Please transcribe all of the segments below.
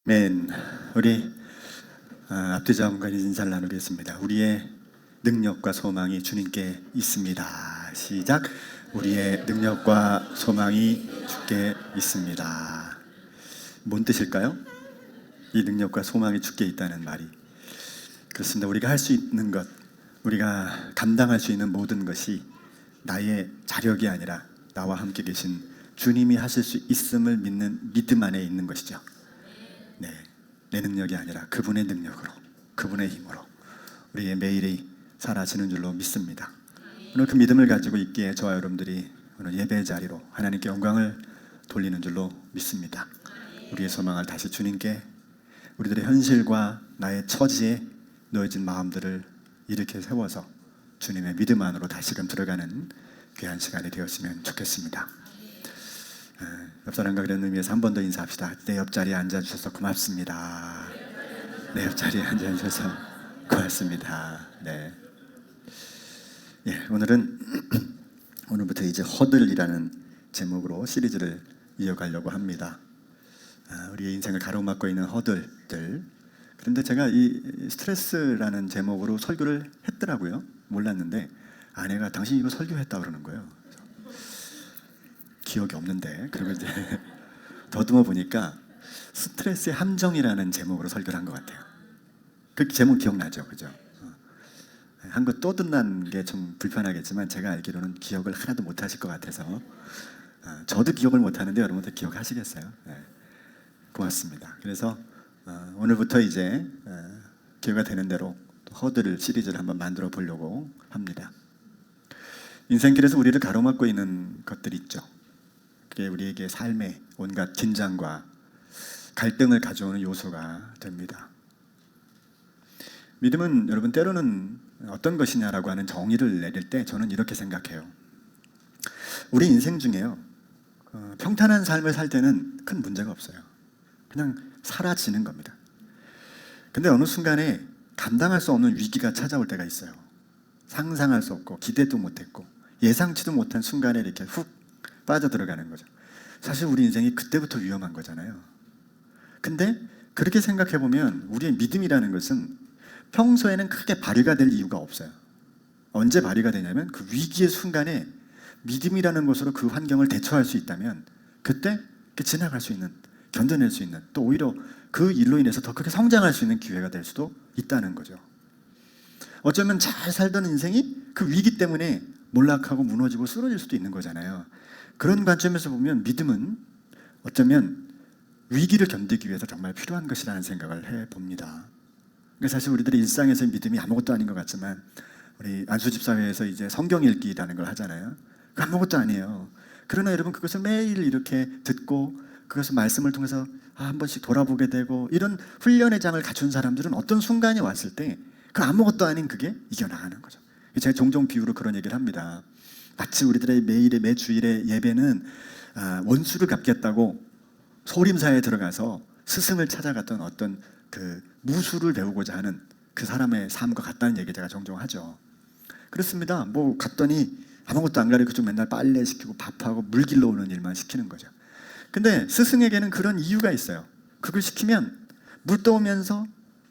맨 우리 앞뒤 자원과 인사를 나누겠습니다. 우리의 능력과 소망이 주님께 있습니다. 시작. 우리의 능력과 소망이 주께 있습니다. 뭔 뜻일까요? 이 능력과 소망이 주께 있다는 말이 그렇습니다. 우리가 할 수 있는 것, 우리가 감당할 수 있는 모든 것이 나의 자력이 아니라 나와 함께 계신 주님이 하실 수 있음을 믿는 믿음 안에 있는 것이죠. 네, 내 능력이 아니라 그분의 능력으로, 그분의 힘으로 우리의 매일이 사라지는 줄로 믿습니다. 오늘 그 믿음을 가지고 있기에 저와 여러분들이 오늘 예배 자리로 하나님께 영광을 돌리는 줄로 믿습니다. 우리의 소망을 다시 주님께, 우리들의 현실과 나의 처지에 놓여진 마음들을 일으켜 세워서 주님의 믿음 안으로 다시금 들어가는 귀한 시간이 되었으면 좋겠습니다. 옆 사람과 그런 의미에서 한 번 더 인사합시다. 내 옆자리에 앉아주셔서 고맙습니다. 내 옆자리에 앉아주셔서 고맙습니다. 네. 예, 오늘은 오늘부터 이제 허들이라는 제목으로 시리즈를 이어가려고 합니다. 우리의 인생을 가로막고 있는 허들들. 그런데 제가 이 스트레스라는 제목으로 설교를 했더라고요. 몰랐는데 아내가 당신 이거 설교했다 그러는 거예요. 기억이 없는데, 그리고 이제 더듬어 보니까 스트레스의 함정이라는 제목으로 설교를 한 것 같아요. 그 제목 기억나죠, 그죠? 한 거 또 듣는 게 좀 불편하겠지만 제가 알기로는 기억을 하나도 못 하실 것 같아서 저도 기억을 못 하는데 여러분들 기억하시겠어요? 네. 고맙습니다. 그래서 오늘부터 이제 기회가 되는 대로 허들 시리즈를 한번 만들어 보려고 합니다. 인생길에서 우리를 가로막고 있는 것들이 있죠. 그게 우리에게 삶의 온갖 긴장과 갈등을 가져오는 요소가 됩니다. 믿음은 여러분 때로는 어떤 것이냐라고 하는 정의를 내릴 때 저는 이렇게 생각해요. 우리 인생 중에요, 평탄한 삶을 살 때는 큰 문제가 없어요. 그냥 사라지는 겁니다. 근데 어느 순간에 감당할 수 없는 위기가 찾아올 때가 있어요. 상상할 수 없고 기대도 못했고 예상치도 못한 순간에 이렇게 훅 빠져들어가는 거죠. 사실 우리 인생이 그때부터 위험한 거잖아요. 근데 그렇게 생각해 보면 우리의 믿음이라는 것은 평소에는 크게 발휘가 될 이유가 없어요. 언제 발휘가 되냐면 그 위기의 순간에 믿음이라는 것으로 그 환경을 대처할 수 있다면 그때 지나갈 수 있는, 견뎌낼 수 있는, 또 오히려 그 일로 인해서 더 크게 성장할 수 있는 기회가 될 수도 있다는 거죠. 어쩌면 잘 살던 인생이 그 위기 때문에 몰락하고 무너지고 쓰러질 수도 있는 거잖아요. 그런 관점에서 보면 믿음은 어쩌면 위기를 견디기 위해서 정말 필요한 것이라는 생각을 해봅니다. 사실 우리들의 일상에서의 믿음이 아무것도 아닌 것 같지만 우리 안수집사회에서 이제 성경 읽기라는 걸 하잖아요. 아무것도 아니에요. 그러나 여러분 그것을 매일 이렇게 듣고 그것을 말씀을 통해서 한 번씩 돌아보게 되고 이런 훈련의 장을 갖춘 사람들은 어떤 순간이 왔을 때 그 아무것도 아닌 그게 이겨나가는 거죠. 제가 종종 비유로 그런 얘기를 합니다. 마치 우리들의 매일의 매주일의 예배는 원수를 갚겠다고 소림사에 들어가서 스승을 찾아갔던 어떤 그 무술을 배우고자 하는 그 사람의 삶과 같다는 얘기 제가 종종 하죠. 그렇습니다. 뭐 갔더니 아무것도 안 가르쳐 주고 맨날 빨래 시키고 밥하고 물 길러 오는 일만 시키는 거죠. 근데 스승에게는 그런 이유가 있어요. 그걸 시키면 물 떠오면서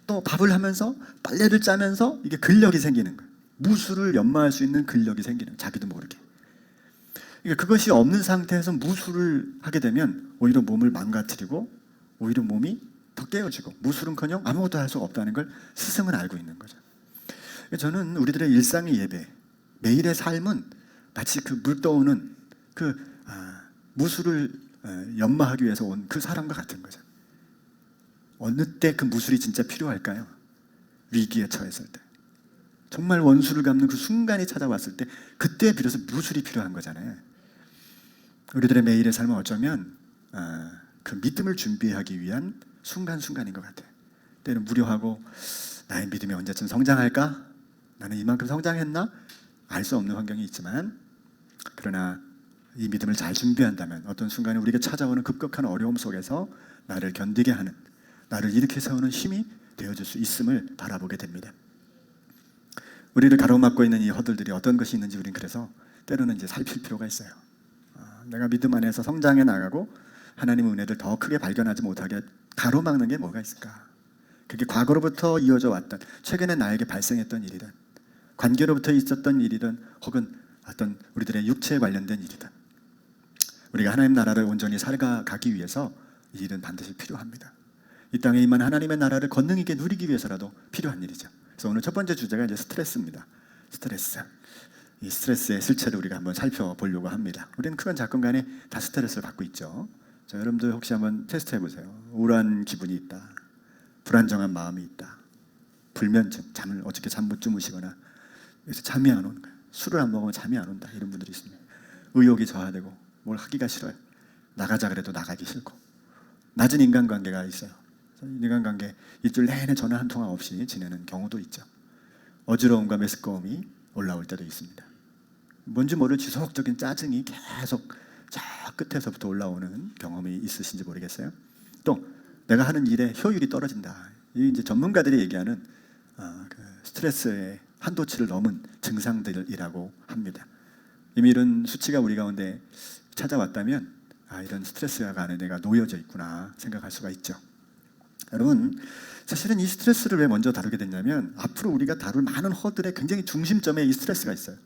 또 밥을 하면서 빨래를 짜면서 이게 근력이 생기는 거예요. 무술을 연마할 수 있는 근력이 생기는 거예요. 자기도 모르게. 그러니까 그것이 없는 상태에서 무술을 하게 되면 오히려 몸을 망가뜨리고 오히려 몸이 더 깨어지고 무술은커녕 아무것도 할 수가 없다는 걸 스승은 알고 있는 거죠. 저는 우리들의 일상의 예배, 매일의 삶은 마치 그 물 떠오는 그 무술을 연마하기 위해서 온 그 사람과 같은 거죠. 어느 때 그 무술이 진짜 필요할까요? 위기에 처했을 때. 정말 원수를 갚는 그 순간이 찾아왔을 때 그때 비로소 무술이 필요한 거잖아요. 우리들의 매일의 삶은 어쩌면 그 믿음을 준비하기 위한 순간순간인 것 같아요. 때는 무료하고 나의 믿음이 언제쯤 성장할까? 나는 이만큼 성장했나? 알 수 없는 환경이 있지만 그러나 이 믿음을 잘 준비한다면 어떤 순간에 우리에게 찾아오는 급격한 어려움 속에서 나를 견디게 하는, 나를 일으켜 세우는 힘이 되어줄 수 있음을 바라보게 됩니다. 우리를 가로막고 있는 이 허들들이 어떤 것이 있는지 우리는 그래서 때로는 이제 살필 필요가 있어요. 내가 믿음 안에서 성장해 나가고 하나님의 은혜를 더 크게 발견하지 못하게 가로막는 게 뭐가 있을까? 그게 과거로부터 이어져 왔던, 최근에 나에게 발생했던 일이든, 관계로부터 있었던 일이든, 혹은 어떤 우리들의 육체에 관련된 일이든, 우리가 하나님 나라를 온전히 살아가기 위해서 이 일은 반드시 필요합니다. 이 땅에 임한 하나님의 나라를 권능있게 누리기 위해서라도 필요한 일이죠. 그래서 오늘 첫 번째 주제가 이제 스트레스입니다. 스트레스. 이 스트레스의 실체를 우리가 한번 살펴보려고 합니다. 우리는 크건 작건 간에 다 스트레스를 받고 있죠. 자, 여러분들 혹시 한번 테스트 해보세요. 우울한 기분이 있다, 불안정한 마음이 있다, 불면증, 잠을 어저께 잠 못 주무시거나 그래서 잠이 안 오는 거예요. 술을 안 먹으면 잠이 안 온다, 이런 분들이 있습니다. 의욕이 저하되고 뭘 하기가 싫어요. 나가자 그래도 나가기 싫고, 낮은 인간관계가 있어요. 인간관계 일주일 내내 전화 한 통화 없이 지내는 경우도 있죠. 어지러움과 메스꺼움이 올라올 때도 있습니다. 뭔지 모를 지속적인 짜증이 계속 저 끝에서부터 올라오는 경험이 있으신지 모르겠어요. 또 내가 하는 일의 효율이 떨어진다. 이 이제 전문가들이 얘기하는 그 스트레스의 한도치를 넘은 증상들이라고 합니다. 이미 이런 수치가 우리 가운데 찾아왔다면 이런 스트레스가 안에 내가 놓여져 있구나 생각할 수가 있죠. 여러분, 사실은 이 스트레스를 왜 먼저 다루게 됐냐면 앞으로 우리가 다룰 많은 허들의 굉장히 중심점에 이 스트레스가 있어요.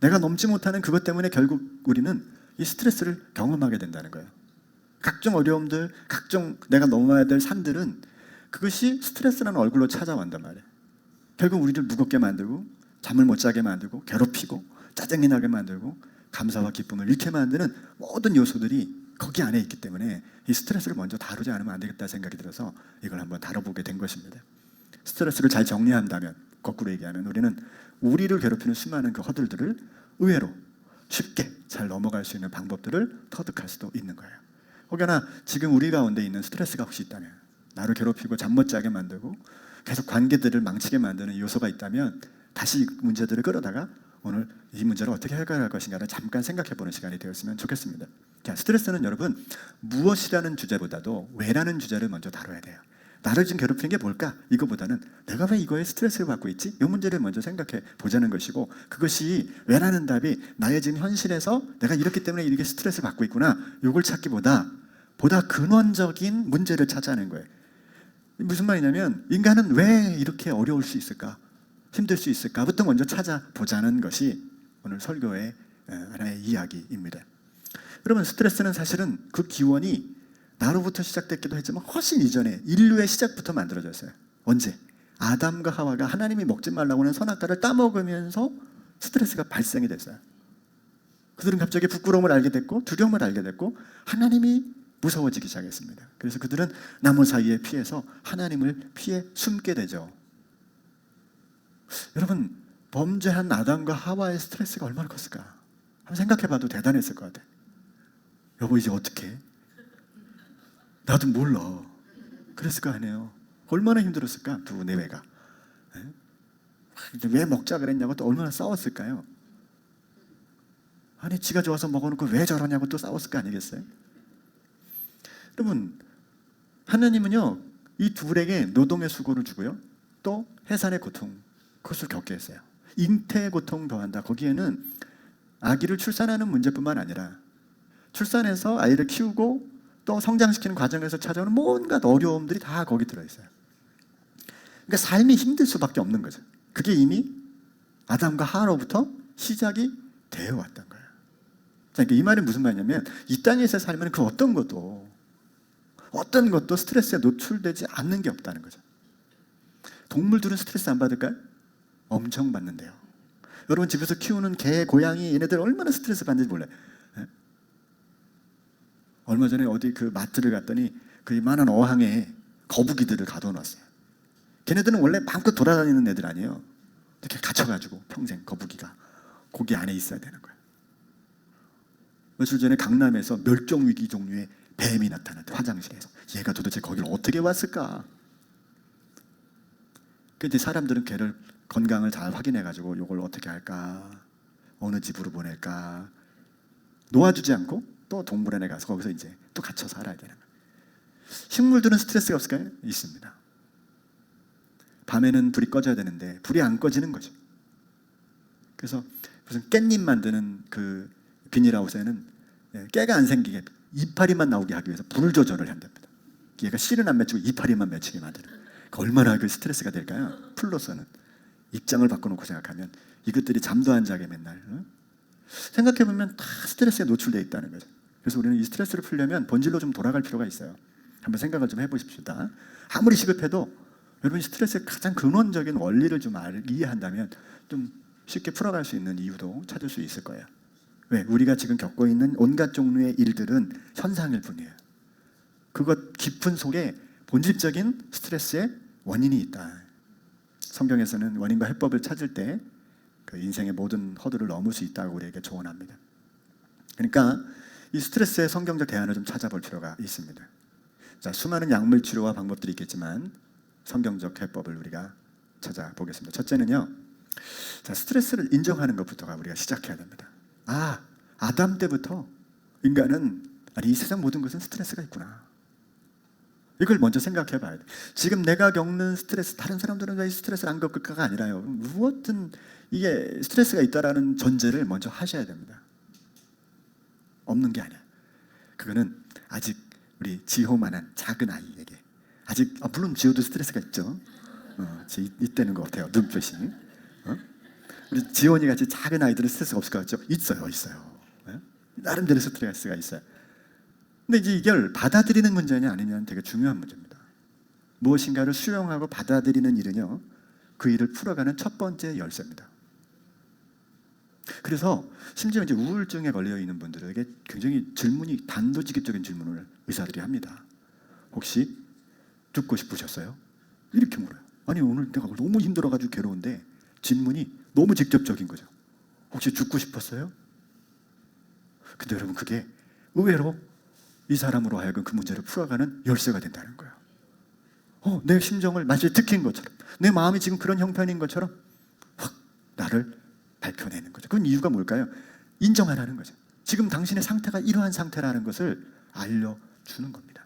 내가 넘지 못하는 그것 때문에 결국 우리는 이 스트레스를 경험하게 된다는 거예요. 각종 어려움들, 각종 내가 넘어야 될 산들은 그것이 스트레스라는 얼굴로 찾아온단 말이에요. 결국 우리를 무겁게 만들고 잠을 못 자게 만들고 괴롭히고 짜증이 나게 만들고 감사와 기쁨을 잃게 만드는 모든 요소들이 거기 안에 있기 때문에 이 스트레스를 먼저 다루지 않으면 안 되겠다 생각이 들어서 이걸 한번 다뤄보게 된 것입니다. 스트레스를 잘 정리한다면, 거꾸로 얘기하면 우리는 우리를 괴롭히는 수많은 그 허들들을 의외로 쉽게 잘 넘어갈 수 있는 방법들을 터득할 수도 있는 거예요. 혹여나 지금 우리 가운데 있는 스트레스가 혹시 있다면, 나를 괴롭히고 잠 못 자게 만들고 계속 관계들을 망치게 만드는 요소가 있다면 다시 문제들을 끌어다가 오늘 이 문제를 어떻게 해결할 것인가를 잠깐 생각해보는 시간이 되었으면 좋겠습니다. 자, 스트레스는 여러분 무엇이라는 주제보다도 왜라는 주제를 먼저 다뤄야 돼요. 나를 지금 괴롭히는 게 뭘까? 이거보다는 내가 왜 이거에 스트레스를 받고 있지? 이 문제를 먼저 생각해 보자는 것이고, 그것이 왜라는 답이 나의 지금 현실에서 내가 이렇기 때문에 이렇게 스트레스를 받고 있구나, 이걸 찾기보다 보다 근원적인 문제를 찾아내는 거예요. 무슨 말이냐면 인간은 왜 이렇게 어려울 수 있을까? 힘들 수 있을까부터 먼저 찾아보자는 것이 오늘 설교의 하나의 이야기입니다. 여러분, 스트레스는 사실은 그 기원이 나로부터 시작됐기도 했지만 훨씬 이전에 인류의 시작부터 만들어졌어요. 언제? 아담과 하와가 하나님이 먹지 말라고 하는 선악과를 따먹으면서 스트레스가 발생이 됐어요. 그들은 갑자기 부끄러움을 알게 됐고 두려움을 알게 됐고 하나님이 무서워지기 시작했습니다. 그래서 그들은 나무 사이에 피해서 하나님을 피해 숨게 되죠. 여러분, 범죄한 아담과 하와의 스트레스가 얼마나 컸을까? 한번 생각해봐도 대단했을 것 같아요. 여보, 이제 어떡해? 나도 몰라. 그랬을 거 아니에요. 얼마나 힘들었을까? 두 내외가. 왜 먹자 그랬냐고 또 얼마나 싸웠을까요? 아니, 지가 좋아서 먹어놓고 왜 저러냐고 또 싸웠을 거 아니겠어요? 여러분, 하나님은요 이 둘에게 노동의 수고를 주고요 또 해산의 고통, 그것을 겪게 했어요. 잉태의 고통 더한다. 거기에는 아기를 출산하는 문제뿐만 아니라 출산해서 아이를 키우고 또 성장시키는 과정에서 찾아오는 온갖 어려움들이 다 거기 들어있어요. 그러니까 삶이 힘들 수밖에 없는 거죠. 그게 이미 아담과 하와로부터 시작이 되어 왔던 거예요. 자, 그러니까 이 말은 무슨 말이냐면 이 땅에서 살면 그 어떤 것도 스트레스에 노출되지 않는 게 없다는 거죠. 동물들은 스트레스 안 받을까요? 엄청 받는데요. 여러분 집에서 키우는 개, 고양이 얘네들 얼마나 스트레스 받는지 몰라요. 얼마 전에 어디 그 마트를 갔더니 그 이만한 어항에 거북이들을 가둬놨어요. 걔네들은 원래 마음껏 돌아다니는 애들 아니에요. 이렇게 갇혀가지고 평생 거북이가 거기 안에 있어야 되는 거예요. 며칠 전에 강남에서 멸종위기 종류의 뱀이 나타났대, 화장실에서. 얘가 도대체 거기를 어떻게 왔을까? 근데 사람들은 걔를 건강을 잘 확인해가지고 이걸 어떻게 할까? 어느 집으로 보낼까? 놓아주지 않고 또 동물원에 가서 거기서 이제 또 갇혀 살아야 되는 거예요. 식물들은 스트레스가 없을까요? 있습니다. 밤에는 불이 꺼져야 되는데 불이 안 꺼지는 거죠. 그래서 무슨 깻잎 만드는 그 비닐하우스에는 깨가 안 생기게 이파리만 나오게 하기 위해서 불 조절을 한답니다. 얘가 씨는 안 맺히고 이파리만 맺히게 만드는. 얼마나 그 스트레스가 될까요? 풀로서는 입장을 바꿔놓고 생각하면 이것들이 잠도 안 자게 맨날 생각해보면 다 스트레스에 노출되어 있다는 거죠. 그래서 우리는 이 스트레스를 풀려면 본질로 좀 돌아갈 필요가 있어요. 한번 생각을 좀 해보십시다. 아무리 시급해도 여러분 스트레스의 가장 근원적인 원리를 좀 이해한다면 좀 쉽게 풀어갈 수 있는 이유도 찾을 수 있을 거예요. 왜? 우리가 지금 겪고 있는 온갖 종류의 일들은 현상일 뿐이에요. 그것 깊은 속에 본질적인 스트레스의 원인이 있다. 성경에서는 원인과 해법을 찾을 때 그 인생의 모든 허들을 넘을 수 있다고 우리에게 조언합니다. 그러니까 이 스트레스의 성경적 대안을 좀 찾아볼 필요가 있습니다. 자, 수많은 약물 치료와 방법들이 있겠지만 성경적 해법을 우리가 찾아보겠습니다. 첫째는요, 자, 스트레스를 인정하는 것부터가 우리가 시작해야 됩니다. 아담 때부터 인간은 이 세상 모든 것은 스트레스가 있구나. 이걸 먼저 생각해 봐야 돼. 지금 내가 겪는 스트레스, 다른 사람들은 왜 스트레스를 안 겪을까가 아니라요. 무엇든 이게 스트레스가 있다라는 전제를 먼저 하셔야 됩니다. 없는 게 아니야. 그거는 아직 우리 지호만한 작은 아이에게 아직 물론 지호도 스트레스가 있죠. 있다는 것 같아요. 눈빛이. 우리 지원이 같이 작은 아이들은 스트레스가 없을 것 같죠? 있어요. 나름대로 스트레스가 있어요. 근데 이제 이걸 받아들이는 문제냐 아니냐는 되게 중요한 문제입니다. 무엇인가를 수용하고 받아들이는 일은요, 그 일을 풀어가는 첫 번째 열쇠입니다. 그래서 심지어 이제 우울증에 걸려 있는 분들에게 굉장히 단도직입적인 질문을 의사들이 합니다. 혹시 죽고 싶으셨어요? 이렇게 물어요. 아니, 오늘 내가 너무 힘들어가지고 괴로운데 질문이 너무 직접적인 거죠. 혹시 죽고 싶었어요? 근데 여러분, 그게 의외로 이 사람으로 하여금 그 문제를 풀어가는 열쇠가 된다는 거예요. 내 심정을 마치 들킨 것처럼, 내 마음이 지금 그런 형편인 것처럼 확 나를 밝혀내는 거죠. 그건 이유가 뭘까요? 인정하라는 거죠. 지금 당신의 상태가 이러한 상태라는 것을 알려주는 겁니다.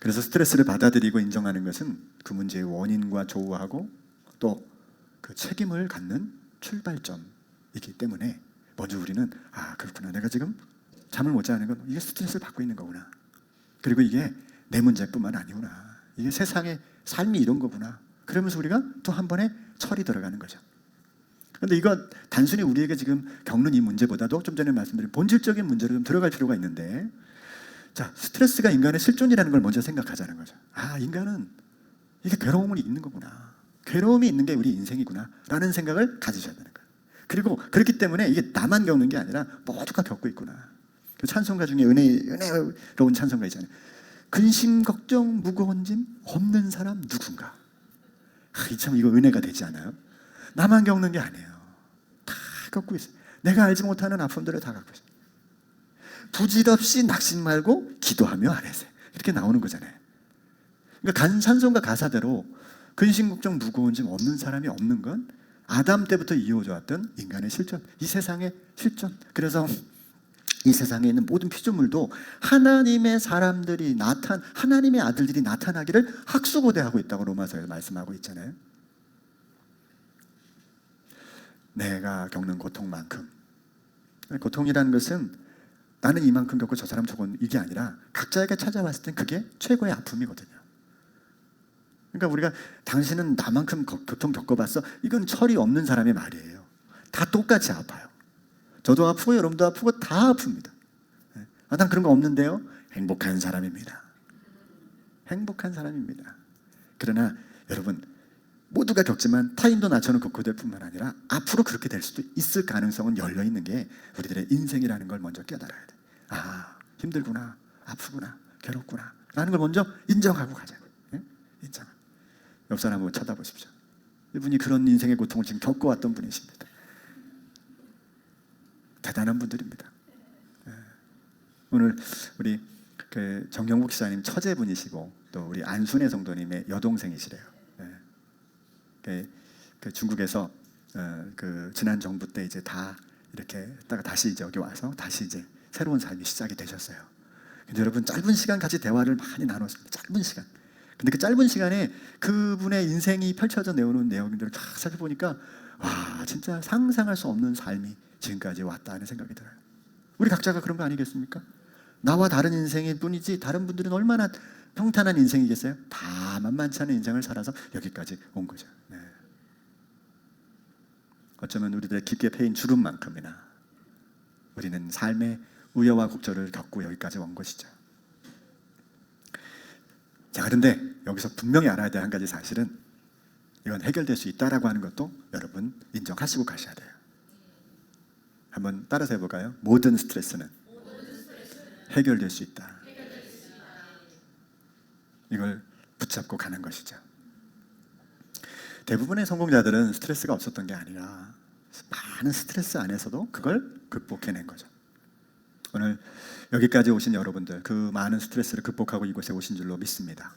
그래서 스트레스를 받아들이고 인정하는 것은 그 문제의 원인과 조우하고 또 그 책임을 갖는 출발점이기 때문에 먼저 우리는 그렇구나, 내가 지금 잠을 못 자는 건 이게 스트레스를 받고 있는 거구나. 그리고 이게 내 문제뿐만 아니구나. 이게 세상의 삶이 이런 거구나. 그러면서 우리가 또 한 번에 철이 들어가는 거죠. 그런데 이거 단순히 우리에게 지금 겪는 이 문제보다도 좀 전에 말씀드린 본질적인 문제로 좀 들어갈 필요가 있는데, 자, 스트레스가 인간의 실존이라는 걸 먼저 생각하자는 거죠. 인간은 이게 괴로움이 있는 거구나. 괴로움이 있는 게 우리 인생이구나 라는 생각을 가지셔야 되는 거예요. 그리고 그렇기 때문에 이게 나만 겪는 게 아니라 모두가 겪고 있구나. 그 찬송가 중에 은혜로운 찬송가 있잖아요. 근심 걱정 무거운 짐 없는 사람 누군가. 참 이거 은혜가 되지 않아요? 나만 겪는 게 아니에요. 다 겪고 있어요. 내가 알지 못하는 아픔들을 다 갖고 있어요. 부질없이 낙심 말고 기도하며 아뢰세. 이렇게 나오는 거잖아요. 그러니까 찬송가 가사대로 근심 걱정 무거운 짐 없는 사람이 없는 건 아담 때부터 이어져 왔던 인간의 실존, 이 세상의 실존. 그래서 이 세상에 있는 모든 피조물도 하나님의 하나님의 아들들이 나타나기를 학수고대하고 있다고 로마서에 말씀하고 있잖아요. 내가 겪는 고통만큼, 고통이라는 것은 나는 이만큼 겪고 저 사람 저건 이게 아니라 각자에게 찾아왔을 땐 그게 최고의 아픔이거든요. 그러니까 우리가 당신은 나만큼 고통 겪어봤어? 이건 철이 없는 사람의 말이에요. 다 똑같이 아파요. 저도 아프고 여러분도 아프고 다 아픕니다. 난 그런 거 없는데요? 행복한 사람입니다. 행복한 사람입니다. 그러나 여러분, 모두가 겪지만 타인도 나처럼 겪게 될 뿐만 아니라 앞으로 그렇게 될 수도 있을 가능성은 열려있는 게 우리들의 인생이라는 걸 먼저 깨달아야 돼. 힘들구나, 아프구나, 괴롭구나 라는 걸 먼저 인정하고 가자고요. 인정. 옆 사람 한번 쳐다보십시오. 이분이 그런 인생의 고통을 지금 겪어왔던 분이십니다. 대단한 분들입니다. 오늘 우리 그 정경국 기사님 처제분이시고 또 우리 안순애 성도님의 여동생이시래요. 그 중국에서 그 지난 정부 때 이제 다 이렇게 했다가 다시 이제 여기 와서 다시 이제 새로운 삶이 시작이 되셨어요. 근데 여러분, 짧은 시간 같이 대화를 많이 나눴습니다. 짧은 시간. 근데 그 짧은 시간에 그분의 인생이 펼쳐져 내오는 내용들을 쫙 살펴보니까 와, 진짜 상상할 수 없는 삶이 지금까지 왔다 하는 생각이 들어요. 우리 각자가 그런 거 아니겠습니까? 나와 다른 인생일 뿐이지 다른 분들은 얼마나 평탄한 인생이겠어요? 다 만만치 않은 인생을 살아서 여기까지 온 거죠. 네. 어쩌면 우리들의 깊게 패인 주름만큼이나 우리는 삶의 우여와 곡절을 겪고 여기까지 온 것이죠. 자, 그런데 여기서 분명히 알아야 될 한 가지 사실은 이건 해결될 수 있다라고 하는 것도 여러분 인정하시고 가셔야 돼요. 한번 따라서 해볼까요? 모든 스트레스는 해결될 수 있다. 이걸 붙잡고 가는 것이죠. 대부분의 성공자들은 스트레스가 없었던 게 아니라 많은 스트레스 안에서도 그걸 극복해낸 거죠. 오늘 여기까지 오신 여러분들, 그 많은 스트레스를 극복하고 이곳에 오신 줄로 믿습니다.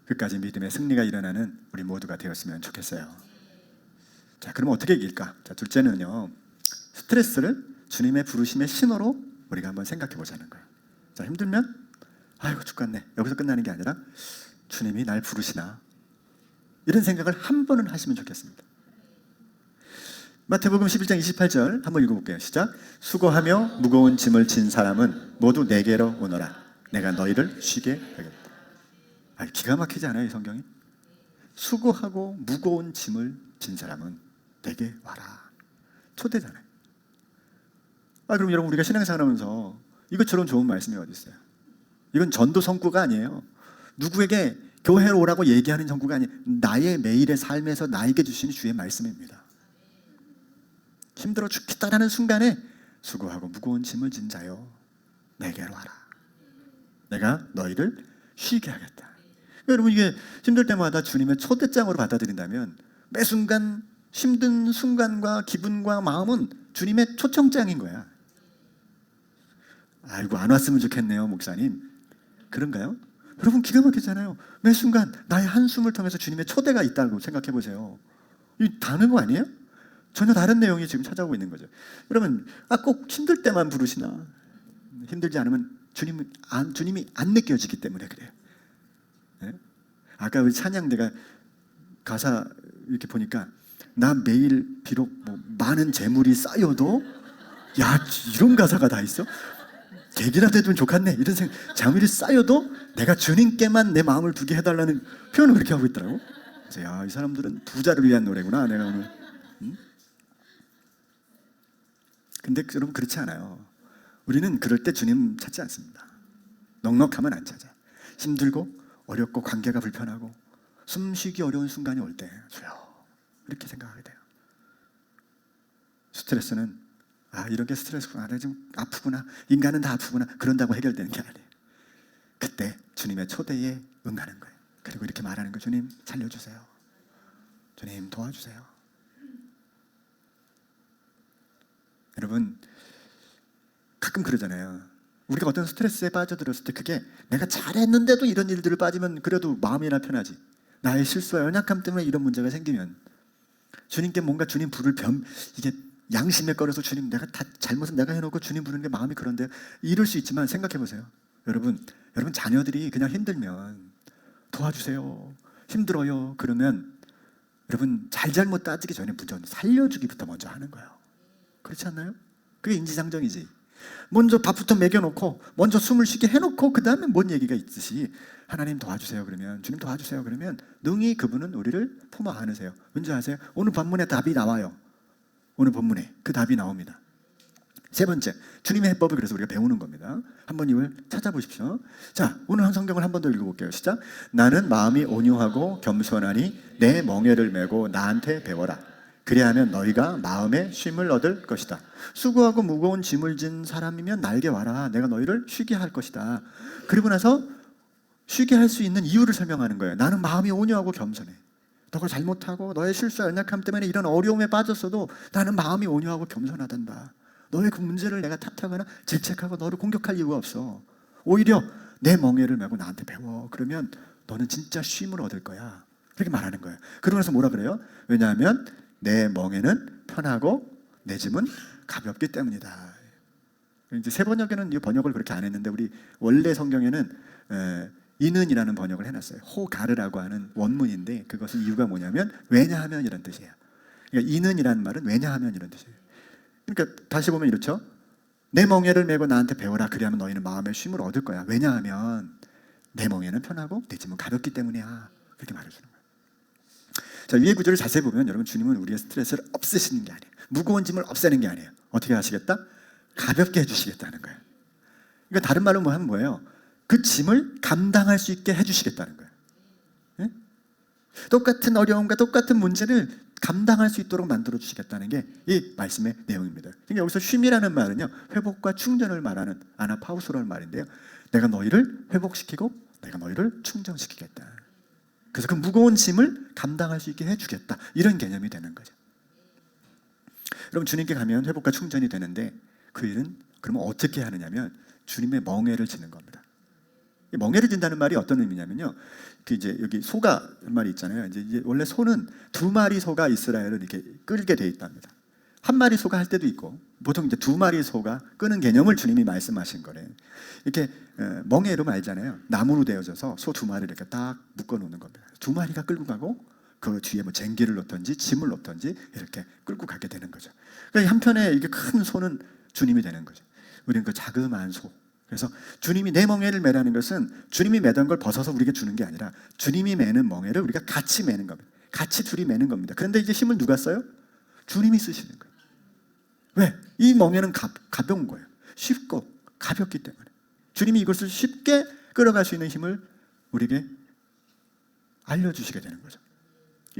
끝까지 믿음의 승리가 일어나는 우리 모두가 되었으면 좋겠어요. 자, 그럼 어떻게 이길까? 자, 둘째는요, 스트레스를 주님의 부르심의 신호로 우리가 한번 생각해 보자는 거예요. 자, 힘들면 아이고 죽겠네, 여기서 끝나는 게 아니라 주님이 날 부르시나, 이런 생각을 한 번은 하시면 좋겠습니다. 마태복음 11장 28절 한번 읽어볼게요. 시작. 수고하며 무거운 짐을 진 사람은 모두 내게로 오너라. 내가 너희를 쉬게 하겠다. 기가 막히지 않아요, 이 성경이? 수고하고 무거운 짐을 진 사람은 내게 와라. 초대잖아요. 그럼 여러분, 우리가 신앙생활하면서 이것처럼 좋은 말씀이 어디 있어요? 이건 전도 성구가 아니에요. 누구에게 교회로 오라고 얘기하는 성구가 아니에요. 나의 매일의 삶에서 나에게 주시는 주의 말씀입니다. 힘들어 죽겠다라는 순간에 수고하고 무거운 짐을 진 자여 내게로 와라. 내가 너희를 쉬게 하겠다. 여러분, 이게 힘들 때마다 주님의 초대장으로 받아들인다면 매 순간 힘든 순간과 기분과 마음은 주님의 초청장인 거야. 아이고, 안 왔으면 좋겠네요, 목사님. 그런가요? 여러분, 기가 막히잖아요. 매 순간 나의 한숨을 통해서 주님의 초대가 있다고 생각해 보세요. 이 다른 거 아니에요? 전혀 다른 내용이 지금 찾아오고 있는 거죠. 여러분, 꼭 힘들 때만 부르시나? 힘들지 않으면 주님이 안 느껴지기 때문에 그래요. 네? 아까 우리 찬양대가 가사 이렇게 보니까 나 매일 비록 많은 재물이 쌓여도, 야, 이런 가사가 다 있어? 객이라도 해두면 좋겠네, 이런 생각. 재물이 쌓여도 내가 주님께만 내 마음을 두게 해달라는 표현을 그렇게 하고 있더라고. 그래서 야, 이 사람들은 부자를 위한 노래구나, 내가 오늘. 근데 여러분, 그렇지 않아요. 우리는 그럴 때 주님 찾지 않습니다. 넉넉하면 안 찾아. 힘들고 어렵고 관계가 불편하고 숨쉬기 어려운 순간이 올 때 주여, 이렇게 생각하게 돼요. 스트레스는 이런 게 스트레스구나, 내가 좀 아프구나, 인간은 다 아프구나, 그런다고 해결되는 게 아니에요. 그때 주님의 초대에 응하는 거예요. 그리고 이렇게 말하는 거예요. 주님 살려주세요. 주님 도와주세요. 여러분, 가끔 그러잖아요. 우리가 어떤 스트레스에 빠져들었을 때 그게 내가 잘했는데도 이런 일들을 빠지면 그래도 마음이나 편하지. 나의 실수와 연약함 때문에 이런 문제가 생기면 주님께 뭔가 주님 부를 이게 양심에 걸어서 주님, 내가 다 잘못은 내가 해놓고 주님 부르는 게 마음이 그런데, 이럴 수 있지만 생각해 보세요. 여러분 자녀들이 그냥 힘들면 도와주세요, 힘들어요 그러면 여러분 잘못 따지기 전에 무조건 살려주기부터 먼저 하는 거예요. 그렇지 않나요? 그게 인지상정이지. 먼저 밥부터 먹여놓고 먼저 숨을 쉬게 해놓고 그 다음에 뭔 얘기가 있듯이 하나님 도와주세요 그러면, 주님 도와주세요 그러면 능히 그분은 우리를 품어 안으세요. 왠지 아세요? 오늘 본문에 답이 나와요. 오늘 본문에 그 답이 나옵니다. 세 번째, 주님의 해법을 그래서 우리가 배우는 겁니다. 한번 이걸 찾아보십시오. 자, 오늘 한 성경을 한 번 더 읽어볼게요. 시작. 나는 마음이 온유하고 겸손하니 내 멍에를 메고 나한테 배워라. 그리하면 너희가 마음에 쉼을 얻을 것이다. 수고하고 무거운 짐을 진 사람이면 나에게 와라. 내가 너희를 쉬게 할 것이다. 그리고 나서 쉬게 할 수 있는 이유를 설명하는 거예요. 나는 마음이 온유하고 겸손해. 너가 잘못하고 너의 실수와 연약함 때문에 이런 어려움에 빠졌어도 나는 마음이 온유하고 겸손하단다. 너의 그 문제를 내가 탓하거나 질책하고 너를 공격할 이유가 없어. 오히려 내 멍에를 메고 나한테 배워. 그러면 너는 진짜 쉼을 얻을 거야. 그렇게 말하는 거예요. 그러면서 뭐라 그래요? 왜냐하면 내 멍에는 편하고 내 짐은 가볍기 때문이다. 이제 새 번역에는 이 번역을 그렇게 안 했는데 우리 원래 성경에는 이는이라는 번역을 해놨어요. 호가르라고 하는 원문인데 그것은 이유가 뭐냐면 왜냐하면 이런 뜻이에요. 그러니까 이는이라는 말은 왜냐하면 이런 뜻이에요. 그러니까 다시 보면 이렇죠. 내 멍에를 메고 나한테 배워라. 그리하면 너희는 마음의 쉼을 얻을 거야. 왜냐하면 내 멍에는 편하고 내 짐은 가볍기 때문이야. 그렇게 말해주는 거예요. 자, 위의 구절을 자세히 보면 여러분, 주님은 우리의 스트레스를 없애시는 게 아니에요. 무거운 짐을 없애는 게 아니에요. 어떻게 하시겠다? 가볍게 해주시겠다는 거예요. 그러니까 다른 말로 하면 뭐예요? 그 짐을 감당할 수 있게 해주시겠다는 거예요. 예? 똑같은 어려움과 똑같은 문제를 감당할 수 있도록 만들어 주시겠다는 게 이 말씀의 내용입니다. 그러니까 여기서 쉼이라는 말은요, 회복과 충전을 말하는 아나파우소라는 말인데요, 내가 너희를 회복시키고 내가 너희를 충전시키겠다. 그래서 그 무거운 짐을 감당할 수 있게 해주겠다, 이런 개념이 되는 거죠. 여러분, 주님께 가면 회복과 충전이 되는데 그 일은 그러면 어떻게 하느냐면 주님의 멍에를 지는 겁니다. 멍에를 진다는 말이 어떤 의미냐면요, 그 이제 여기 소가 말이 있잖아요. 이제 원래 소는 2마리 소가 이스라엘을 이렇게 끌게 돼 있답니다. 1마리 소가 할 때도 있고, 보통 이제 2마리 소가 끄는 개념을 주님이 말씀하신 거래요. 이렇게 멍에로 말잖아요. 나무로 되어져서 소 2마리를 이렇게 딱 묶어 놓는 겁니다. 2마리가 끌고 가고 그 뒤에 뭐 쟁기를 놓던지 짐을 놓던지 이렇게 끌고 가게 되는 거죠. 그러니까 한편에 이게 큰 소는 주님이 되는 거죠. 우리는 그 자그마한 소. 그래서 주님이 내 멍에를 매라는 것은 주님이 매던 걸 벗어서 우리에게 주는 게 아니라 주님이 매는 멍에를 우리가 같이 매는 겁니다. 같이 둘이 매는 겁니다. 그런데 이제 힘을 누가 써요? 주님이 쓰시는 거예요. 왜? 이 멍에는 가벼운 거예요. 쉽고 가볍기 때문에. 주님이 이것을 쉽게 끌어갈 수 있는 힘을 우리에게 알려주시게 되는 거죠.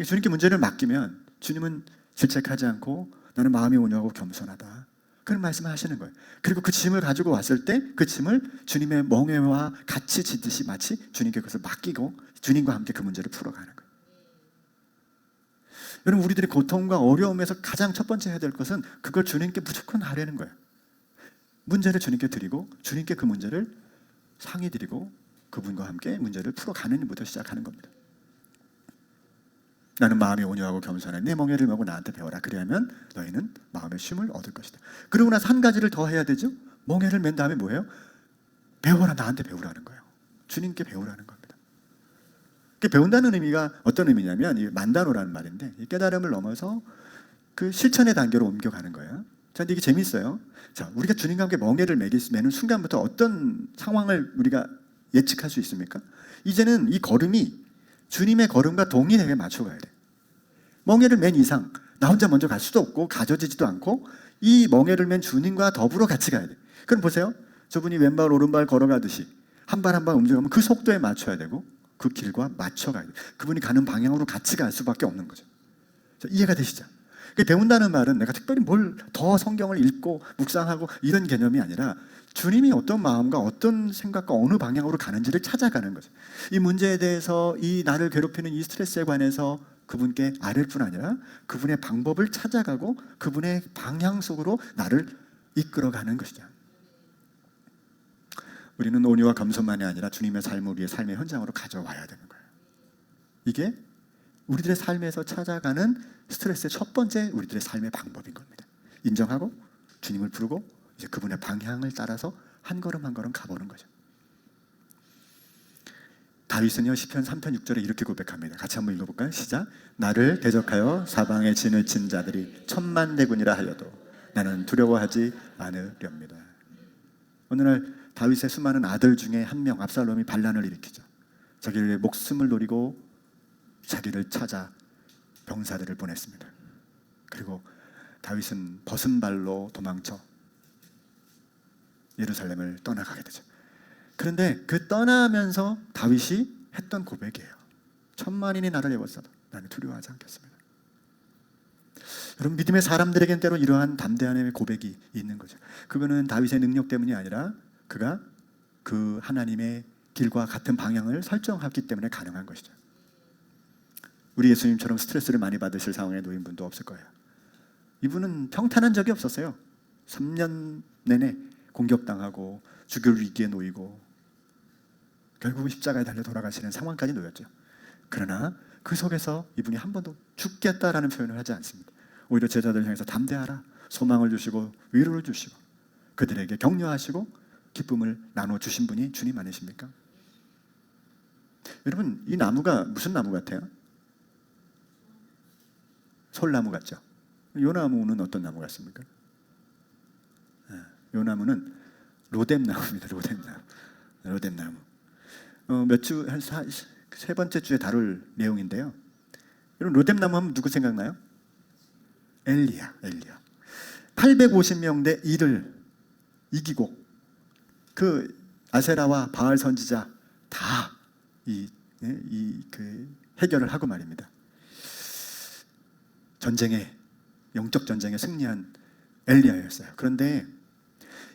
주님께 문제를 맡기면 주님은 질책하지 않고 나는 마음이 온유하고 겸손하다, 그런 말씀을 하시는 거예요. 그리고 그 짐을 가지고 왔을 때 그 짐을 주님의 멍에와 같이 지듯이 마치 주님께 그것을 맡기고 주님과 함께 그 문제를 풀어가는 거예요. 여러분, 우리들의 고통과 어려움에서 가장 첫 번째 해야 될 것은 그걸 주님께 무조건 하려는 거예요. 문제를 주님께 드리고 주님께 그 문제를 상의 드리고 그분과 함께 문제를 풀어가는 일부터 시작하는 겁니다. 나는 마음이 온유하고 겸손해. 내 멍에를 메고 나한테 배워라. 그리하면 너희는 마음의 쉼을 얻을 것이다. 그러고 나서 한 가지를 더 해야 되죠. 멍에를 맨 다음에 뭐예요? 배워라. 나한테 배우라는 거예요. 주님께 배우라는 겁니다. 배운다는 의미가 어떤 의미냐면 이 만다노라는 말인데, 이 깨달음을 넘어서 그 실천의 단계로 옮겨가는 거예요. 자, 근데 이게 재밌어요. 자, 우리가 주님과 함께 멍에를 매는 순간부터 어떤 상황을 우리가 예측할 수 있습니까? 이제는 이 걸음이 주님의 걸음과 동일하게 맞춰가야 돼. 멍에를 맨 이상 나 혼자 먼저 갈 수도 없고 가져지지도 않고 이 멍에를 맨 주님과 더불어 같이 가야 돼. 그럼 보세요. 저분이 왼발 오른발 걸어가듯이 한 발 한 발 움직이면 그 속도에 맞춰야 되고 그 길과 맞춰가야 돼. 그분이 가는 방향으로 같이 갈 수밖에 없는 거죠. 자, 이해가 되시죠? 배운다는 말은 내가 특별히 뭘 더 성경을 읽고 묵상하고 이런 개념이 아니라 주님이 어떤 마음과 어떤 생각과 어느 방향으로 가는지를 찾아가는 거죠. 이 문제에 대해서 이 나를 괴롭히는 이 스트레스에 관해서 그분께 아뢰일 뿐 아니라 그분의 방법을 찾아가고 그분의 방향 속으로 나를 이끌어가는 것이죠. 우리는 온유와 겸손만이 아니라 주님의 삶을 우리의 삶의 현장으로 가져와야 되는 거예요. 이게 우리들의 삶에서 찾아가는 스트레스의 첫 번째 우리들의 삶의 방법인 겁니다. 인정하고 주님을 부르고 이제 그분의 방향을 따라서 한 걸음 한 걸음 가보는 거죠. 다윗은요, 시편 3편 6절에 이렇게 고백합니다. 같이 한번 읽어볼까요? 시작. 나를 대적하여 사방에 진을 친 자들이 천만대군이라 하여도 나는 두려워하지 않으렵니다. 어느 날 다윗의 수많은 아들 중에 한 명, 압살롬이 반란을 일으키죠. 자기의 목숨을 노리고 자기를 찾아 병사들을 보냈습니다. 그리고 다윗은 벗은 발로 도망쳐 예루살렘을 떠나가게 되죠. 그런데 그 떠나면서 다윗이 했던 고백이에요. 천만인이 나를 애워싸도 나는 두려워하지 않겠습니다. 여러분, 믿음의 사람들에겐 때로 이러한 담대함의 고백이 있는 거죠. 그거는 다윗의 능력 때문이 아니라 그가 그 하나님의 길과 같은 방향을 설정했기 때문에 가능한 것이죠. 우리 예수님처럼 스트레스를 많이 받으실 상황에 놓인 분도 없을 거예요. 이분은 평탄한 적이 없었어요. 3년 내내 공격당하고 죽을 위기에 놓이고 결국은 십자가에 달려 돌아가시는 상황까지 놓였죠. 그러나 그 속에서 이분이 한 번도 죽겠다라는 표현을 하지 않습니다. 오히려 제자들 향해서 담대하라, 소망을 주시고 위로를 주시고 그들에게 격려하시고 기쁨을 나눠주신 분이 주님 아니십니까? 여러분, 이 나무가 무슨 나무 같아요? 솔나무 같죠? 이 나무는 어떤 나무 같습니까? 이 요 나무는 로뎀나무입니다. 로뎀나무. 몇 주, 세 번째 주에 다룰 내용인데요. 여러분, 로뎀나무 하면 누구 생각나요? 엘리야. 850명 대 1을 이기고 그 아세라와 바알 선지자 다 해결을 하고 말입니다. 영적 전쟁에 승리한 엘리야였어요. 그런데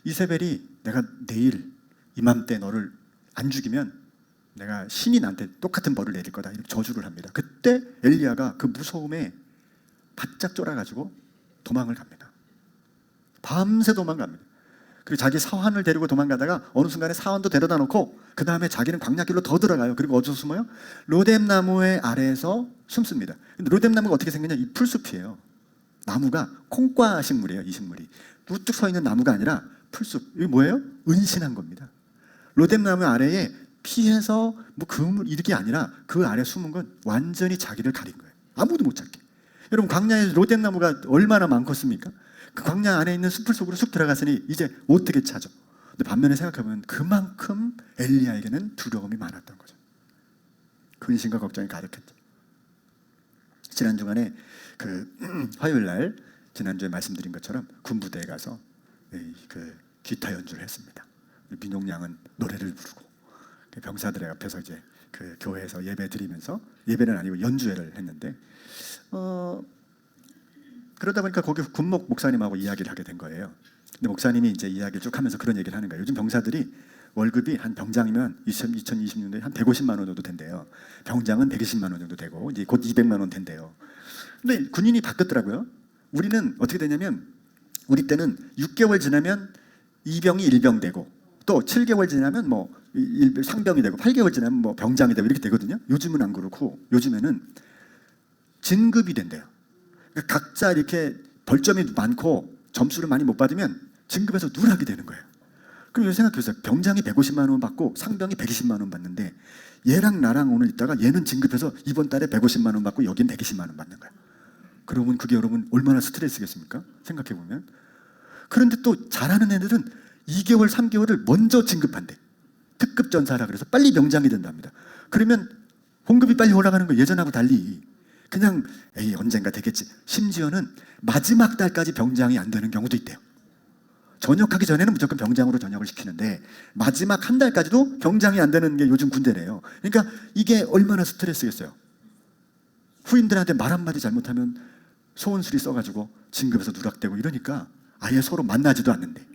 이세벨이 내가 내일 이맘때 너를 안 죽이면 내가 신이 나한테 똑같은 벌을 내릴 거다, 이렇게 저주를 합니다. 그때 엘리야가 그 무서움에 바짝 쫄아가지고 도망을 갑니다. 밤새 도망갑니다. 그리고 자기 사환을 데리고 도망가다가 어느 순간에 사환도 데려다 놓고 그 다음에 자기는 광야길로 더 들어가요. 그리고 어디서 숨어요? 로뎀나무의 아래에서 숨습니다. 근데 로뎀나무가 어떻게 생겼냐? 이 풀숲이에요. 나무가 콩과 식물이에요. 이 식물이 우뚝 서 있는 나무가 아니라 풀숲. 이게 뭐예요? 은신한 겁니다. 로뎀나무 아래에 피해서 뭐 그물 이렇게 아니라 그 아래 숨은 건 완전히 자기를 가린 거예요. 아무도 못 찾게. 여러분, 광야에 로뎀나무가 얼마나 많겠습니까? 그 광야 안에 있는 숲을 속으로 쑥 들어갔으니 이제 어떻게 찾아? 근데 반면에 생각해보면 그만큼 엘리야에게는 두려움이 많았던 거죠. 근심과 걱정이 가득했죠. 지난 주간에 화요일 날 지난주에 말씀드린 것처럼 군부대에 가서 그 기타 연주를 했습니다. 민용양은 노래를 부르고 병사들의 앞에서 이제 그 교회에서 예배 드리면서, 예배는 아니고 연주회를 했는데 그러다 보니까 거기 군목 목사님하고 이야기를 하게 된 거예요. 근데 목사님이 이제 이야기를 쭉 하면서 그런 얘기를 하는 거예요. 요즘 병사들이 월급이 한 병장이면 2020년도에 한 150만 원 정도 된대요. 병장은 120만 원 정도 되고 이제 곧 200만 원 된대요. 근데 군인이 바뀌었더라고요. 우리는 어떻게 되냐면 우리 때는 6개월 지나면 2병이 1병 되고 또 7개월 지나면 뭐 상병이 되고 8개월 지나면 뭐 병장이 되고 이렇게 되거든요. 요즘은 안 그렇고 요즘에는 진급이 된대요. 그러니까 각자 이렇게 벌점이 많고 점수를 많이 못 받으면 진급해서 누락이 되는 거예요. 그럼 여기 생각해보세요. 병장이 150만 원 받고 상병이 120만 원 받는데 얘랑 나랑 오늘 있다가 얘는 진급해서 이번 달에 150만 원 받고 여긴 120만 원 받는 거예요. 그러면 그게 여러분 얼마나 스트레스겠습니까? 생각해보면. 그런데 또 잘하는 애들은 2개월, 3개월을 먼저 진급한대. 특급 전사라 그래서 빨리 병장이 된답니다. 그러면 봉급이 빨리 올라가는 거예요. 예전하고 달리. 그냥 에이 언젠가 되겠지. 심지어는 마지막 달까지 병장이 안 되는 경우도 있대요. 전역하기 전에는 무조건 병장으로 전역을 시키는데 마지막 한 달까지도 병장이 안 되는 게 요즘 군대래요. 그러니까 이게 얼마나 스트레스겠어요. 후임들한테 말 한마디 잘못하면 소원수리 써가지고 진급해서 누락되고 이러니까 아예 서로 만나지도 않는데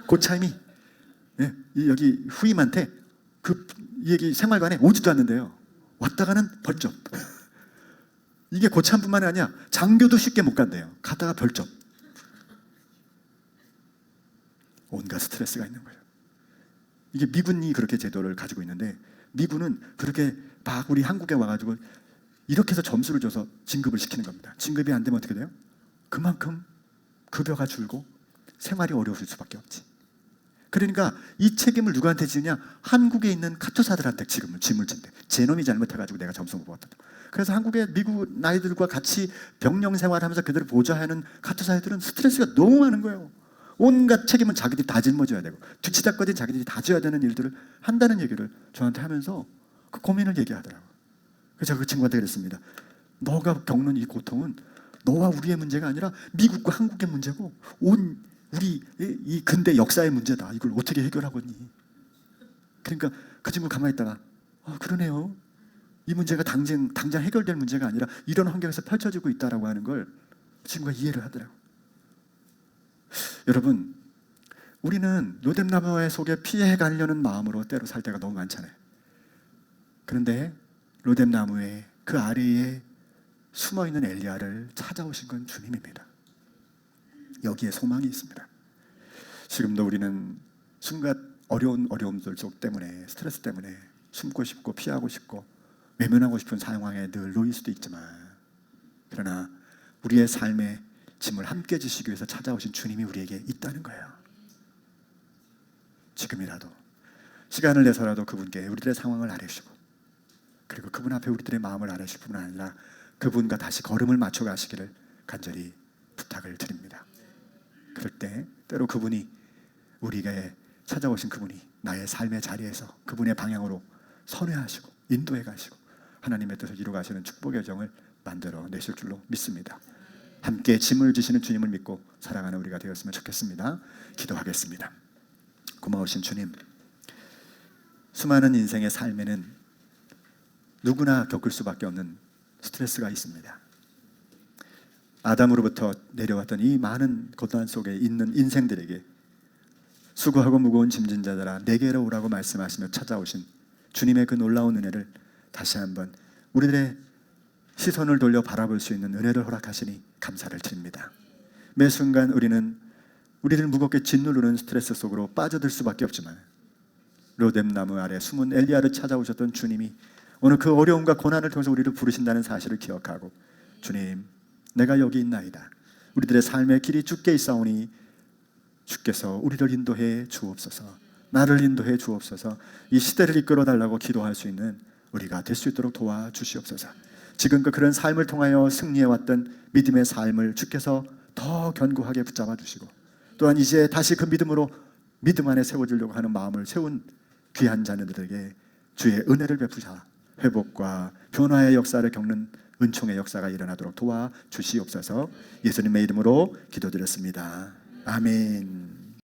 고참이 여기 후임한테 그 얘기 생활관에 오지도 않는데요. 왔다가는 벌점. 이게 고참뿐만 아니라 장교도 쉽게 못 간대요. 가다가 벌점. 온갖 스트레스가 있는 거예요. 이게 미군이 그렇게 제도를 가지고 있는데 미군은 그렇게 막 우리 한국에 와가지고 이렇게 해서 점수를 줘서 진급을 시키는 겁니다. 진급이 안 되면 어떻게 돼요? 그만큼 급여가 줄고 생활이 어려워질 수밖에 없지. 그러니까 이 책임을 누구한테 지느냐? 한국에 있는 카투사들한테 지금은 짐을 진대. 제 놈이 잘못해가지고 내가 점수 못 받았다. 그래서 한국의 미국 나이들과 같이 병영 생활하면서 그들을 보좌하는 카투사 애들은 스트레스가 너무 많은 거예요. 온갖 책임은 자기들이 다 짊어져야 되고 뒤치다꺼리 자기들이 다 져야 되는 일들을 한다는 얘기를 저한테 하면서 그 고민을 얘기하더라고요. 그래서 제가 그 친구한테 그랬습니다. 너가 겪는 이 고통은 너와 우리의 문제가 아니라 미국과 한국의 문제고 온 우리 이 근대 역사의 문제다. 이걸 어떻게 해결하겠니? 그러니까 그 친구 가만히 있다가 그러네요. 이 문제가 당장 해결될 문제가 아니라 이런 환경에서 펼쳐지고 있다라고 하는 걸 그 친구가 이해를 하더라고요. 여러분, 우리는 로뎀나무 속에 피해 가려는 마음으로 때로 살 때가 너무 많잖아요. 그런데 로뎀나무의 그 아래에 숨어있는 엘리야를 찾아오신 건 주님입니다. 여기에 소망이 있습니다. 지금도 우리는 순간 어려움들 때문에 스트레스 때문에 숨고 싶고 피하고 싶고 외면하고 싶은 상황에 늘 놓일 수도 있지만 그러나 우리의 삶의 짐을 함께 지시기 위해서 찾아오신 주님이 우리에게 있다는 거예요. 지금이라도 시간을 내서라도 그분께 우리들의 상황을 아뢰시고 그리고 그분 앞에 우리들의 마음을 아뢰실 뿐만 아니라 그분과 다시 걸음을 맞춰 가시기를 간절히 부탁을 드립니다. 그럴 때 때로 그분이 우리에게 찾아오신 그분이 나의 삶의 자리에서 그분의 방향으로 선회하시고 인도해 가시고 하나님의 뜻을 이루어 가시는 축복의 정을 만들어 내실 줄로 믿습니다. 함께 짐을 지시는 주님을 믿고 살아가는 우리가 되었으면 좋겠습니다. 기도하겠습니다. 고마우신 주님, 수많은 인생의 삶에는 누구나 겪을 수밖에 없는 스트레스가 있습니다. 아담으로부터 내려왔던 이 많은 고난 속에 있는 인생들에게 수고하고 무거운 짐진 자들아 내게로 오라고 말씀하시며 찾아오신 주님의 그 놀라운 은혜를 다시 한번 우리들의 시선을 돌려 바라볼 수 있는 은혜를 허락하시니 감사를 드립니다. 매 순간 우리를 무겁게 짓누르는 스트레스 속으로 빠져들 수밖에 없지만 로뎀나무 아래 숨은 엘리야를 찾아오셨던 주님이 오늘 그 어려움과 고난을 통해서 우리를 부르신다는 사실을 기억하고 주님, 내가 여기 있나이다. 우리들의 삶의 길이 좁게 있사오니 주께서 우리를 인도해 주옵소서. 나를 인도해 주옵소서. 이 시대를 이끌어 달라고 기도할 수 있는 우리가 될 수 있도록 도와주시옵소서. 지금껏 그런 삶을 통하여 승리해왔던 믿음의 삶을 주께서 더 견고하게 붙잡아 주시고 또한 이제 다시 그 믿음으로 믿음 안에 세워지려고 하는 마음을 세운 귀한 자녀들에게 주의 은혜를 베푸사 회복과 변화의 역사를 겪는 은총의 역사가 일어나도록 도와주시옵소서. 예수님의 이름으로 기도드렸습니다. 아멘.